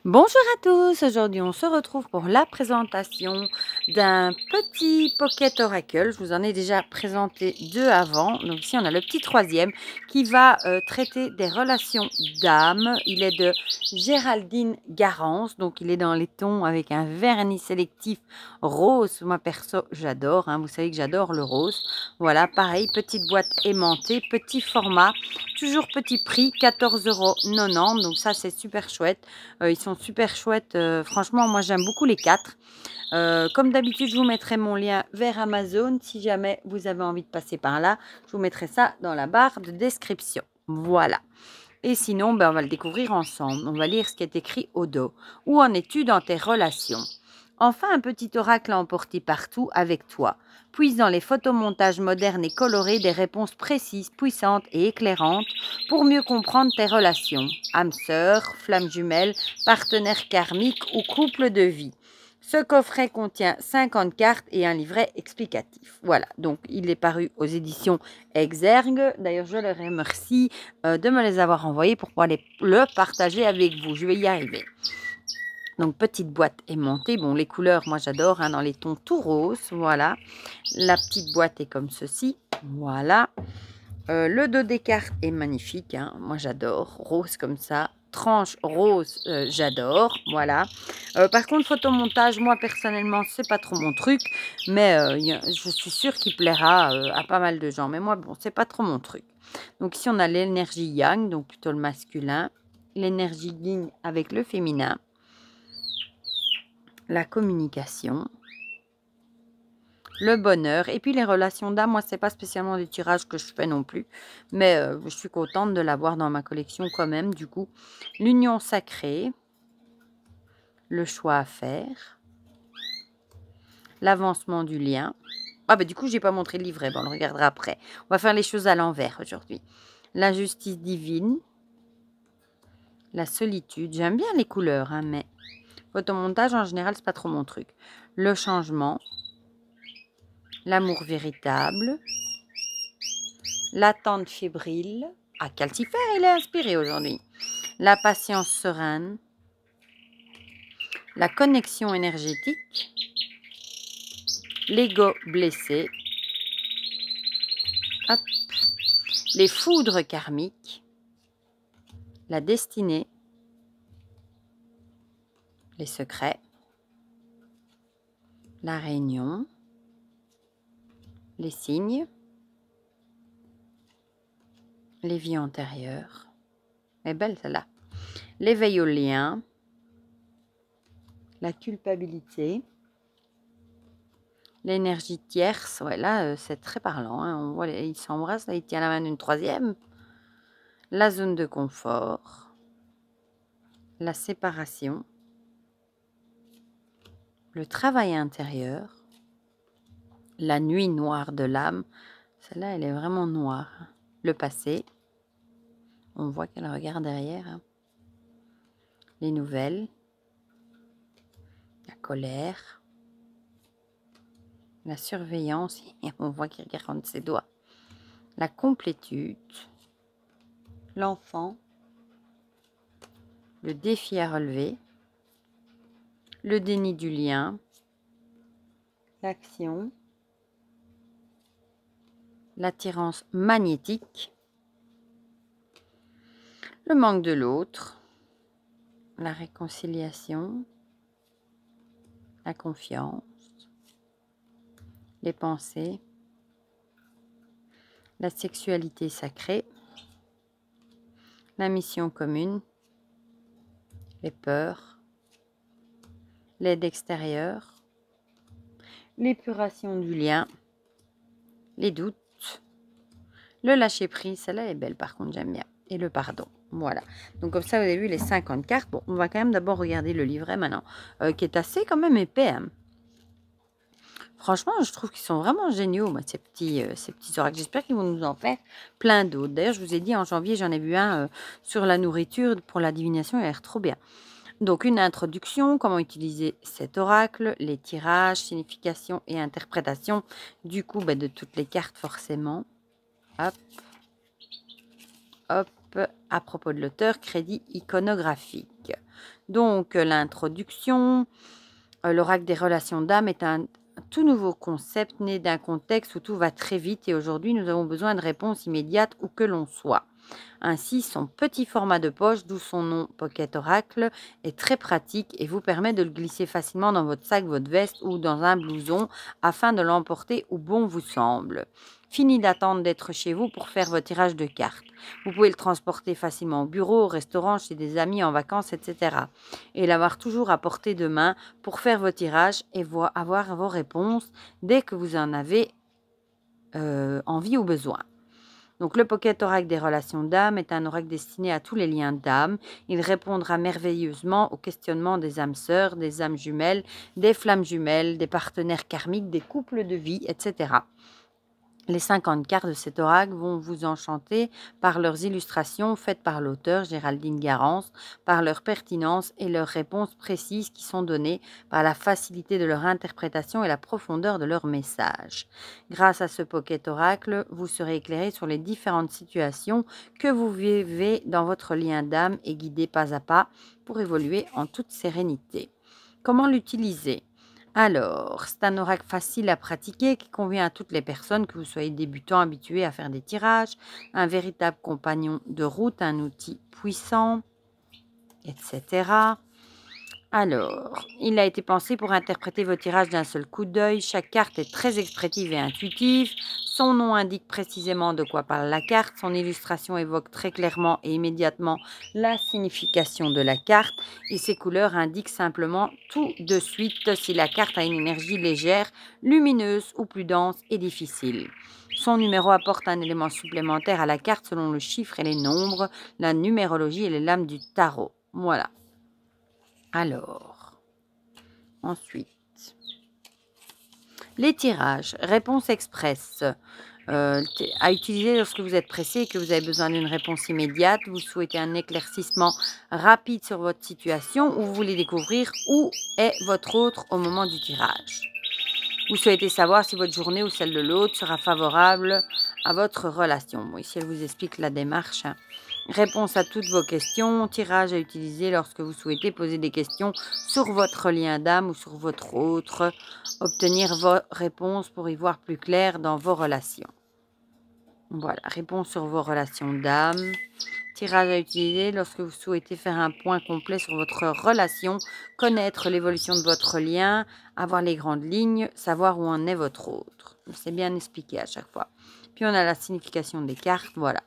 Bonjour à tous, aujourd'hui on se retrouve pour la présentation d'un petit Pocket Oracle. Je vous en ai déjà présenté deux avant, donc ici on a le petit troisième qui va traiter des relations d'âme. Il est de Géraldine Garance, donc il est dans les tons avec un vernis sélectif rose. Moi perso j'adore, vous savez que j'adore le rose. Voilà, pareil, petite boîte aimantée, petit format, toujours petit prix, 14,90 €, donc ça c'est super chouette. Ils sont super chouettes. Franchement, moi, j'aime beaucoup les quatre. Comme d'habitude, je vous mettrai mon lien vers Amazon. Si jamais vous avez envie de passer par là, je vous mettrai ça dans la barre de description. Voilà. Et sinon, on va le découvrir ensemble. On va lire ce qui est écrit au dos. Où en es-tu dans tes relations? Enfin, un petit oracle à emporter partout avec toi. Puise dans les photomontages modernes et colorés des réponses précises, puissantes et éclairantes pour mieux comprendre tes relations. Âme sœur, flamme jumelle, partenaire karmique ou couple de vie. Ce coffret contient 50 cartes et un livret explicatif. Voilà, donc il est paru aux éditions Exergue. D'ailleurs, je leur remercie de me les avoir envoyés pour pouvoir le partager avec vous. Je vais y arriver. Donc, petite boîte aimantée. Bon, les couleurs, moi, j'adore, dans les tons tout roses. Voilà. La petite boîte est comme ceci. Voilà. Le dos des cartes est magnifique. Moi, j'adore. Rose comme ça. Tranche rose, j'adore. Voilà. Par contre, photomontage, moi, personnellement, c'est pas trop mon truc. Mais je suis sûre qu'il plaira à pas mal de gens. Mais moi, bon, c'est pas trop mon truc. Donc, ici, on a l'énergie yang, donc plutôt le masculin. L'énergie yin avec le féminin. La communication, le bonheur et puis les relations d'âme. Moi, c'est pas spécialement des tirages que je fais non plus, mais je suis contente de l'avoir dans ma collection quand même. Du coup, l'union sacrée, le choix à faire, l'avancement du lien. Ah bah du coup, j'ai pas montré le livret, on le regardera après. On va faire les choses à l'envers aujourd'hui. La justice divine, la solitude. J'aime bien les couleurs, mais photomontage en général, c'est pas trop mon truc. Le changement, l'amour véritable, l'attente fébrile. Ah, Calcifer, il est inspiré aujourd'hui. La patience sereine, la connexion énergétique, l'ego blessé, hop, les foudres karmiques, la destinée, les secrets, la réunion, les signes, les vies antérieures. Elle est belle celle-là. L'éveil au lien, la culpabilité, l'énergie tierce. Ouais, là, c'est très parlant. On voit, il s'embrasse, là, il tient la main d'une troisième. La zone de confort, la séparation, le travail intérieur, la nuit noire de l'âme. Celle-là, elle est vraiment noire. Le passé, on voit qu'elle regarde derrière. Les nouvelles, la colère, la surveillance, et on voit qu'il regarde ses doigts. La complétude, l'enfant, le défi à relever, le déni du lien, l'action, l'attirance magnétique, le manque de l'autre, la réconciliation, la confiance, les pensées, la sexualité sacrée, la mission commune, les peurs, l'aide extérieure, l'épuration du lien, les doutes, le lâcher-prise, celle-là est belle par contre, j'aime bien, et le pardon. Voilà, donc comme ça vous avez vu les 50 cartes. Bon, on va quand même d'abord regarder le livret maintenant, qui est assez quand même épais. Franchement, je trouve qu'ils sont vraiment géniaux, moi, ces petits oracles. J'espère qu'ils vont nous en faire plein d'autres. D'ailleurs, je vous ai dit, en janvier, j'en ai vu un sur la nourriture pour la divination. Il a l'air trop bien. Donc, une introduction, comment utiliser cet oracle, les tirages, signification et interprétation. Du coup, de toutes les cartes, forcément. Hop. Hop. À propos de l'auteur, crédit iconographique. Donc, l'introduction, l'oracle des relations d'âme est un tout nouveau concept né d'un contexte où tout va très vite et aujourd'hui nous avons besoin de réponses immédiates où que l'on soit. Ainsi, son petit format de poche, d'où son nom Pocket Oracle, est très pratique et vous permet de le glisser facilement dans votre sac, votre veste ou dans un blouson afin de l'emporter où bon vous semble. Fini d'attendre d'être chez vous pour faire votre tirage de cartes. Vous pouvez le transporter facilement au bureau, au restaurant, chez des amis, en vacances, etc. Et l'avoir toujours à portée de main pour faire vos tirages et avoir vos réponses dès que vous en avez envie ou besoin. Donc, le Pocket Oracle des relations d'âme est un oracle destiné à tous les liens d'âme. Il répondra merveilleusement aux questionnements des âmes sœurs, des âmes jumelles, des flammes jumelles, des partenaires karmiques, des couples de vie, etc. Les 50 cartes de cet oracle vont vous enchanter par leurs illustrations faites par l'auteur Géraldine Garance, par leur pertinence et leurs réponses précises qui sont données, par la facilité de leur interprétation et la profondeur de leur message. Grâce à ce Pocket Oracle, vous serez éclairé sur les différentes situations que vous vivez dans votre lien d'âme et guidé pas à pas pour évoluer en toute sérénité. Comment l'utiliser ? Alors, c'est un oracle facile à pratiquer qui convient à toutes les personnes, que vous soyez débutant, habitué à faire des tirages, un véritable compagnon de route, un outil puissant, etc. Alors, il a été pensé pour interpréter vos tirages d'un seul coup d'œil. Chaque carte est très expressive et intuitive. Son nom indique précisément de quoi parle la carte. Son illustration évoque très clairement et immédiatement la signification de la carte. Et ses couleurs indiquent simplement tout de suite si la carte a une énergie légère, lumineuse ou plus dense et difficile. Son numéro apporte un élément supplémentaire à la carte selon le chiffre et les nombres, la numérologie et les lames du tarot. Voilà. Alors, ensuite, les tirages, réponse express, à utiliser lorsque vous êtes pressé et que vous avez besoin d'une réponse immédiate, vous souhaitez un éclaircissement rapide sur votre situation ou vous voulez découvrir où est votre autre au moment du tirage. Vous souhaitez savoir si votre journée ou celle de l'autre sera favorable à votre relation. Bon, ici, elle vous explique la démarche. Réponse à toutes vos questions, tirage à utiliser lorsque vous souhaitez poser des questions sur votre lien d'âme ou sur votre autre, obtenir vos réponses pour y voir plus clair dans vos relations. Voilà, réponse sur vos relations d'âme, tirage à utiliser lorsque vous souhaitez faire un point complet sur votre relation, connaître l'évolution de votre lien, avoir les grandes lignes, savoir où en est votre autre. C'est bien expliqué à chaque fois. Puis on a la signification des cartes, voilà.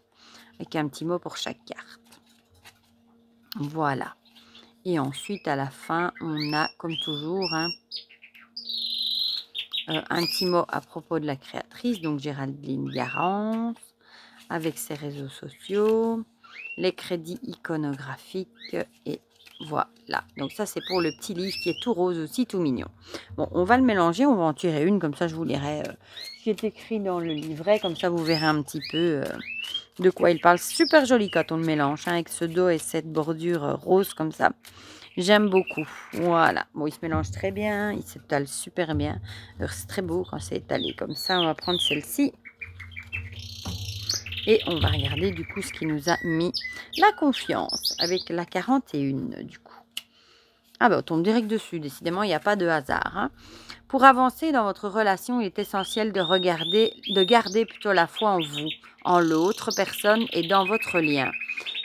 Avec un petit mot pour chaque carte. Voilà. Et ensuite, à la fin, on a, comme toujours, un petit mot à propos de la créatrice, donc Géraldine Garance, avec ses réseaux sociaux, les crédits iconographiques, et voilà. Donc ça, c'est pour le petit livre qui est tout rose aussi, tout mignon. Bon, on va le mélanger, on va en tirer une, comme ça je vous lirai ce qui est écrit dans le livret, comme ça vous verrez un petit peu... de quoi il parle. Super joli quand on le mélange, avec ce dos et cette bordure rose comme ça. J'aime beaucoup. Voilà. Bon, il se mélange très bien. Il s'étale super bien. C'est très beau quand c'est étalé comme ça. On va prendre celle-ci. Et on va regarder du coup ce qui nous a mis la confiance avec la 41 du coup. Ah ben, on tombe direct dessus. Décidément, il n'y a pas de hasard. Pour avancer dans votre relation, il est essentiel de garder plutôt la foi en vous, en l'autre personne et dans votre lien.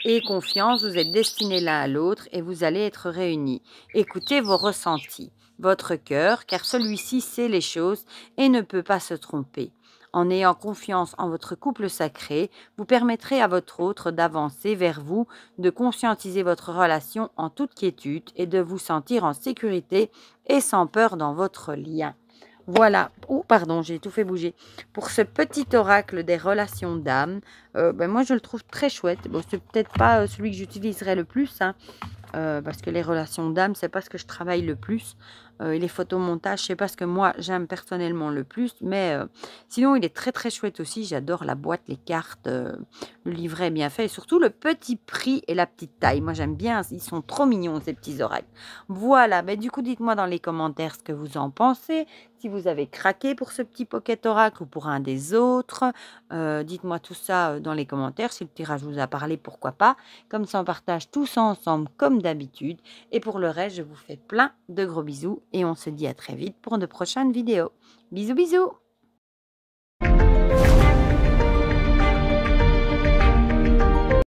Et confiance, vous êtes destinés l'un à l'autre et vous allez être réunis. Écoutez vos ressentis, votre cœur, car celui-ci sait les choses et ne peut pas se tromper. En ayant confiance en votre couple sacré, vous permettrez à votre autre d'avancer vers vous, de conscientiser votre relation en toute quiétude et de vous sentir en sécurité et sans peur dans votre lien. Voilà, oh pardon, j'ai tout fait bouger. Pour ce petit oracle des relations d'âme, moi je le trouve très chouette. Bon, c'est peut-être pas celui que j'utiliserai le plus, parce que les relations d'âme, c'est pas ce que je travaille le plus. et les photomontages, c'est pas ce que moi j'aime personnellement le plus, mais sinon il est très très chouette aussi. J'adore la boîte, les cartes, le livret est bien fait et surtout le petit prix et la petite taille. Moi j'aime bien, ils sont trop mignons ces petits oracles. Voilà, ben, du coup dites-moi dans les commentaires ce que vous en pensez, si vous avez craqué pour ce petit Pocket Oracle ou pour un des autres. Dites-moi tout ça dans les commentaires. Si le tirage vous a parlé, pourquoi pas. Comme ça, on partage tout ça ensemble comme d'habitude. Et pour le reste, je vous fais plein de gros bisous et on se dit à très vite pour de prochaines vidéos. Bisous, bisous!